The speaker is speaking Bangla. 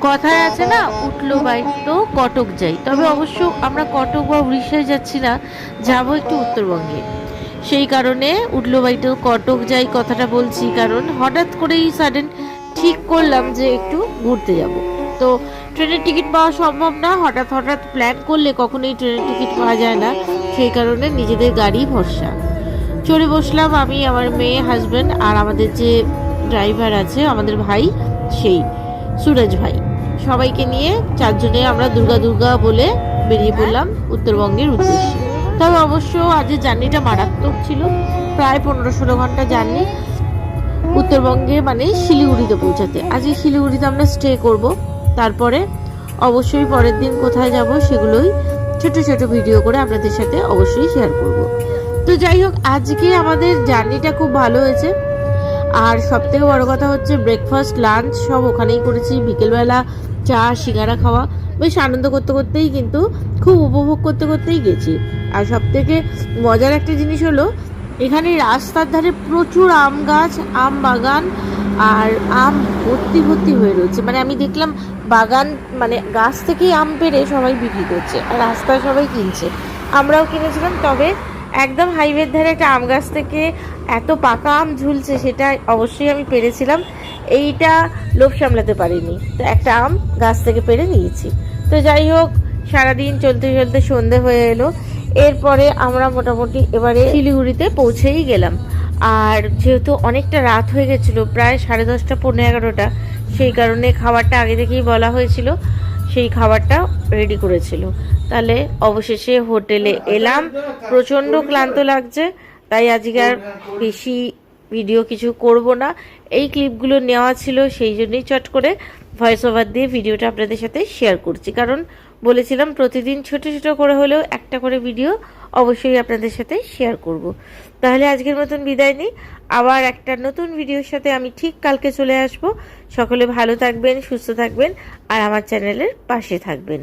কথায় আছে না, উঠলো বাইক তো কটক যাই। তবে অবশ্য আমরা কটক বা উড়িষ্যায় যাচ্ছি না, যাবো একটু উত্তরবঙ্গে। সেই কারণে উঠলো বাইক তো কটক যাই কথাটা বলছি, কারণ হঠাৎ করেই সাডেন ঠিক করলাম যে একটু ঘুরতে যাব। তো ট্রেনের টিকিট পাওয়া সম্ভব না, হঠাৎ হঠাৎ প্ল্যান করলে কখনোই ট্রেনের টিকিট পাওয়া যায় না। সেই কারণে নিজেদের গাড়ি ভরসা চড়ে বসলাম আমি, আমার মেয়ে, হাজব্যান্ড আর আমাদের যে ড্রাইভার আছে আমাদের ভাই, সেই সুরজ ভাই, সবাইকে নিয়ে চারজনে আমরা দুর্গা দুর্গা বলে বেরিয়ে পড়লাম উত্তরবঙ্গের উদ্দেশ্যে। তবে অবশ্য আজকের জার্নিটা মারাত্মক ছিল, প্রায় 15-16 ঘন্টা জার্নি উত্তরবঙ্গে, মানে শিলিগুড়িতে পৌঁছাতে। আজকে শিলিগুড়িতে আমরা স্টে করব, তারপরে অবশ্যই পরের দিন কোথায় যাব সেগুলোই ছোট ছোট ভিডিও করে আপনাদের সাথে অবশ্যই শেয়ার করব। তো যাই হোক, আজকে আমাদের জার্নিটা খুব ভালো হয়েছে। আর সব থেকে বড় কথা হচ্ছে ব্রেকফাস্ট লাঞ্চ সব ওখানেই করেছি। বিকেলবেলা চা সিঙ্গারা খাওয়া, বেশ আনন্দ করতে করতেই, কিন্তু খুব উপভোগ করতে করতেই গেছি। আর সব থেকে মজার একটা জিনিস হলো, এখানে রাস্তার ধারে প্রচুর আম গাছ, আম বাগান, আর আম ভর্তি ভর্তি হয়ে রয়েছে। মানে আমি দেখলাম বাগান, মানে গাছ থেকেই আম পেড়ে সবাই বিক্রি করছে আর রাস্তায় সবাই কিনছে, আমরাও কিনেছিলাম। তবে একদম হাইওয়ের ধারে একটা আম গাছ থেকে এত পাকা আম ঝুলছে, সেটা অবশ্যই আমি পেরেছিলাম। এইটা লোভ সামলাতে পারিনি, তো একটা আম গাছ থেকে পেরে নিয়েছি। তো যাই হোক, সারাদিন চলতে চলতে সন্ধে হয়ে এলো। এরপরে আমরা মোটামুটি এবারে শিলিগুড়িতে পৌঁছেই গেলাম। আর যেহেতু অনেকটা রাত হয়ে গেছিলো, প্রায় 10:30 পৌনে 11টা, সেই কারণে খাবারটা আগে থেকেই বলা হয়েছিল, সেই খাবারটা রেডি করেছিল। তাহলে অবশেষে হোটেলে এলাম। প্রচণ্ড ক্লান্ত লাগছে, তাই আজকে আর বেশি ভিডিও কিছু করব না। এই ক্লিপগুলো নেওয়া ছিল, সেই জন্যই চট করে ভয়েস ওভার দিয়ে ভিডিওটা আপনাদের সাথে শেয়ার করছি। কারণ বলেছিলাম প্রতিদিন ছোট ছোট করে হলেও একটা করে ভিডিও অবশ্যই আপনাদের সাথে শেয়ার করব। তাহলে আজকের মতন বিদায় নিই, আবার একটা নতুন ভিডিওর সাথে আমি ঠিক কালকে চলে আসব। সকলে ভালো থাকবেন, সুস্থ থাকবেন আর আমার চ্যানেলের পাশে থাকবেন।